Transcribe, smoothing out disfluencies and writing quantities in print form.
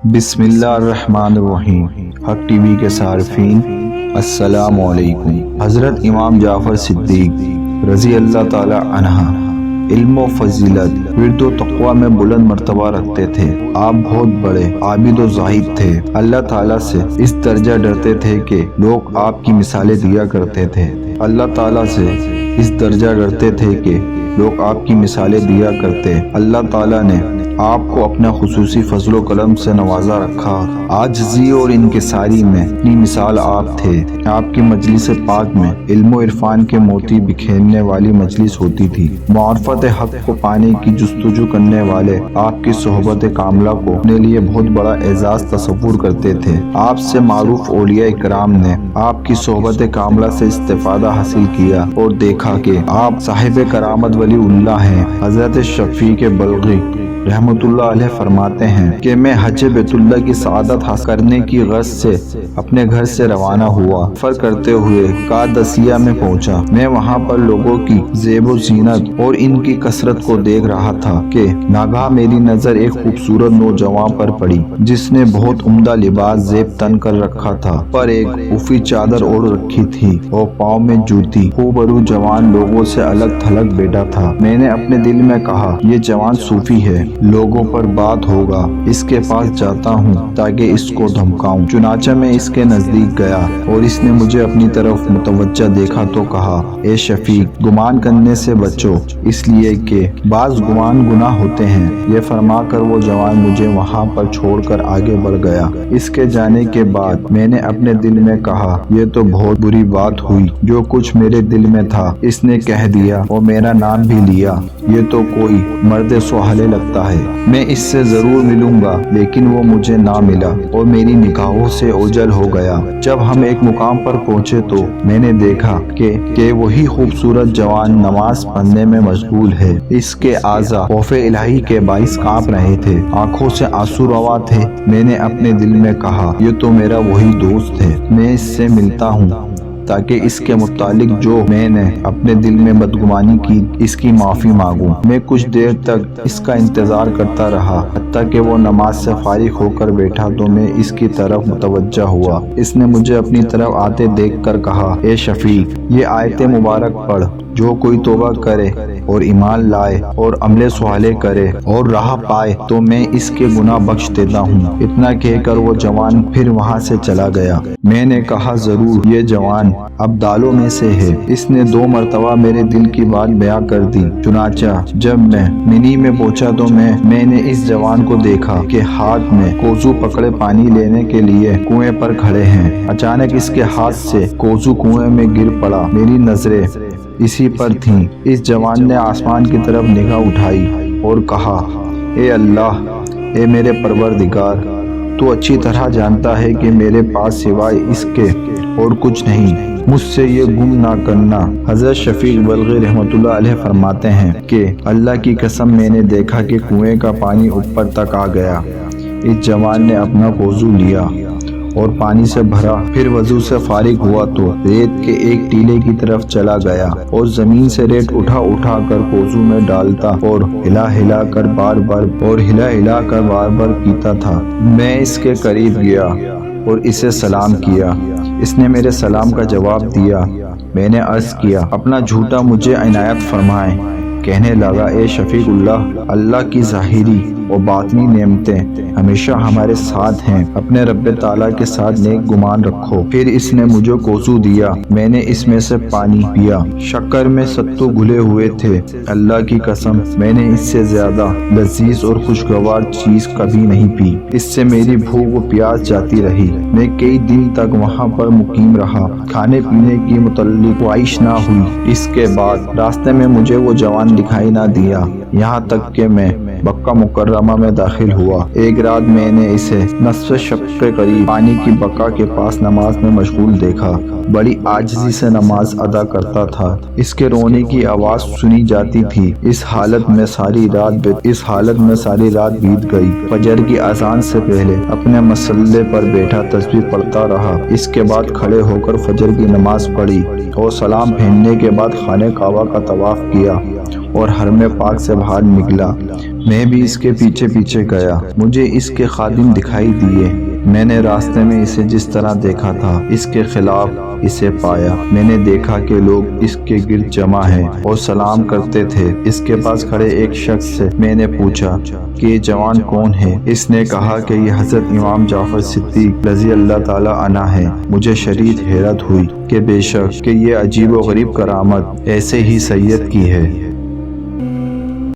بسم اللہ الرحمن الرحیم۔ حق ٹی وی کے صارفین السلام علیکم۔ حضرت امام جعفر صدیق رضی اللہ تعالی عنہ علم و فضیلت، ورد و تقوی میں بلند مرتبہ رکھتے تھے۔ آپ بہت بڑے عابد و زاہد تھے۔ اللہ تعالیٰ سے اس درجہ ڈرتے تھے کہ لوگ آپ کی مثالیں دیا کرتے تھے۔ اللہ تعالیٰ سے اس درجہ ڈرتے تھے کہ لوگ آپ کی مثالیں دیا کرتے۔ اللہ تعالیٰ نے آپ کو اپنا خصوصی فضل و کرم سے نوازا رکھا۔ عاجزی اور انکساری میں اپنی مثال آپ تھے۔ آپ کی مجلس پاک میں علم و عرفان کے موتی بکھیرنے والی مجلس ہوتی تھی۔ معرفت حق کو پانے کی جستجو کرنے والے آپ کی صحبت کاملہ کو اپنے لیے بہت بڑا اعزاز تصور کرتے تھے۔ آپ سے معروف اولیاء کرام نے آپ کی صحبت کاملہ سے استفادہ حاصل کیا اور دیکھا کہ آپ صاحب کرامت ولی اللہ ہیں۔ حضرت شفیق بلخی رحمت اللہ علیہ فرماتے ہیں کہ میں حج بیت اللہ کی سعادت حاصل کرنے کی غرض سے اپنے گھر سے روانہ ہوا۔ سفر کرتے ہوئے قادسیہ میں پہنچا۔ میں وہاں پر لوگوں کی زیب و زینت اور ان کی کثرت کو دیکھ رہا تھا کہ ناگہاں میری نظر ایک خوبصورت نوجوان پر پڑی جس نے بہت عمدہ لباس زیب تن کر رکھا تھا، پر ایک افی چادر اوڑھ رکھی تھی اور پاؤں میں جوتی۔ خوبرو جوان لوگوں سے الگ تھلگ بیٹھا تھا۔ میں نے اپنے دل میں کہا، یہ جوان صوفی ہے، لوگوں پر بات ہوگا، اس کے پاس جاتا ہوں تاکہ اس کو دھمکاؤں۔ چنانچہ میں اس کے نزدیک گیا اور اس نے مجھے اپنی طرف متوجہ دیکھا تو کہا، اے شفیق، گمان کرنے سے بچو، اس لیے کہ بعض گمان گناہ ہوتے ہیں۔ یہ فرما کر وہ جوان مجھے وہاں پر چھوڑ کر آگے بڑھ گیا۔ اس کے جانے کے بعد میں نے اپنے دل میں کہا، یہ تو بہت بری بات ہوئی۔ جو کچھ میرے دل میں تھا اس نے کہہ دیا اور میرا نام بھی لیا۔ یہ تو کوئی مرد سہالے لگتا ہے۔ میں اس سے ضرور ملوں گا، لیکن وہ مجھے نہ ملا اور میری نگاہوں سے اوجھل ہو گیا۔ جب ہم ایک مقام پر پہنچے تو میں نے دیکھا کہ وہی خوبصورت جوان نماز پڑھنے میں مشغول ہے۔ اس کے اعضاء خوف الہی کے باعث کانپ رہے تھے، آنکھوں سے آنسو روا تھے۔ میں نے اپنے دل میں کہا، یہ تو میرا وہی دوست ہے، میں اس سے ملتا ہوں تاکہ اس کے متعلق جو میں نے اپنے دل میں بدگمانی کی اس کی معافی مانگوں۔ میں کچھ دیر تک اس کا انتظار کرتا رہا، حتیٰ کہ وہ نماز سے فارغ ہو کر بیٹھا تو میں اس کی طرف متوجہ ہوا۔ اس نے مجھے اپنی طرف آتے دیکھ کر کہا، اے شفیق، یہ آیت مبارک پڑھ، جو کوئی توبہ کرے اور ایمان لائے اور عمل صالح کرے اور راہ پائے تو میں اس کے گناہ بخش دیتا ہوں۔ اتنا کہہ کر وہ جوان پھر وہاں سے چلا گیا۔ میں نے کہا، ضرور یہ جوان ابدالوں میں سے ہے۔ اس نے 2 مرتبہ میرے دل کی بات بیان کر دی۔ چنانچہ جب میں منی میں پہنچا تو میں نے اس جوان کو دیکھا کہ ہاتھ میں کوزو پکڑے پانی لینے کے لیے کنویں پر کھڑے ہیں۔ اچانک اس کے ہاتھ سے کوزو کنویں میں گر پڑا۔ میری نظریں اسی پر تھیں۔ اس جوان نے آسمان کی طرف نگاہ اٹھائی اور کہا، اے اللہ، اے میرے پروردگار، تو اچھی طرح جانتا ہے کہ میرے پاس سوائے اس کے اور کچھ نہیں، مجھ سے یہ گم نہ کرنا۔ حضرت شفیق بلخی رحمت اللہ علیہ فرماتے ہیں کہ اللہ کی قسم میں نے دیکھا کہ کنویں کا پانی اوپر تک آ گیا۔ اس جوان نے اپنا وضو لیا اور پانی سے بھرا، پھر وضو سے فارغ ہوا تو ریت کے ایک ٹیلے کی طرف چلا گیا اور زمین سے ریت اٹھا کر وضو میں ڈالتا اور ہلا ہلا کر بار بار پیتا تھا۔ میں اس کے قریب گیا اور اسے سلام کیا۔ اس نے میرے سلام کا جواب دیا۔ میں نے عرض کیا، اپنا جھوٹا مجھے عنایت فرمائیں۔ کہنے لگا، اے شفیق اللہ کی ظاہری اور باطنی نعمتیں ہمیشہ ہمارے ساتھ ہیں، اپنے رب تعالیٰ کے ساتھ نیک گمان رکھو۔ پھر اس نے مجھے کوزو دیا، میں نے اس میں سے پانی پیا۔ شکر میں ستو گھلے ہوئے تھے۔ اللہ کی قسم میں نے اس سے زیادہ لذیذ اور خوشگوار چیز کبھی نہیں پی۔ اس سے میری بھوک و پیاس جاتی رہی۔ میں کئی دن تک وہاں پر مقیم رہا، کھانے پینے کی متعلق خواہش نہ ہوئی۔ اس کے بعد راستے میں مجھے وہ جوان دکھائی نہ دیا، یہاں تک کہ میں مکہ مکرمہ میں داخل ہوا۔ ایک رات میں نے اسے نصف شب کے قریب پانی کی بقا کے پاس نماز میں مشغول دیکھا۔ بڑی عاجزی سے نماز ادا کرتا تھا۔ اس کے رونے کی آواز سنی جاتی تھی۔ اس حالت میں ساری رات بیت گئی۔ فجر کی اذان سے پہلے اپنے مصلے پر بیٹھا تسبیح پڑھتا رہا۔ اس کے بعد کھڑے ہو کر فجر کی نماز پڑھی اور سلام پھیرنے کے بعد خانہ کعبہ کا طواف کیا اور حرم پاک سے باہر نکلا۔ میں بھی اس کے پیچھے پیچھے گیا، مجھے اس کے خادم دکھائی دیے، میں نے راستے میں اسے جس طرح دیکھا تھا اس کے خلاف اسے پایا۔ میں نے دیکھا کہ لوگ اس کے گرد جمع ہیں اور سلام کرتے تھے۔ اس کے پاس کھڑے ایک شخص سے میں نے پوچھا کہ یہ جوان کون ہے؟ اس نے کہا کہ یہ حضرت امام جعفر صدیق رضی اللہ تعالی عنہ ہے۔ مجھے شدید حیرت ہوئی کہ بے شک کہ یہ عجیب و غریب کرامت ایسے ہی سید کی ہے۔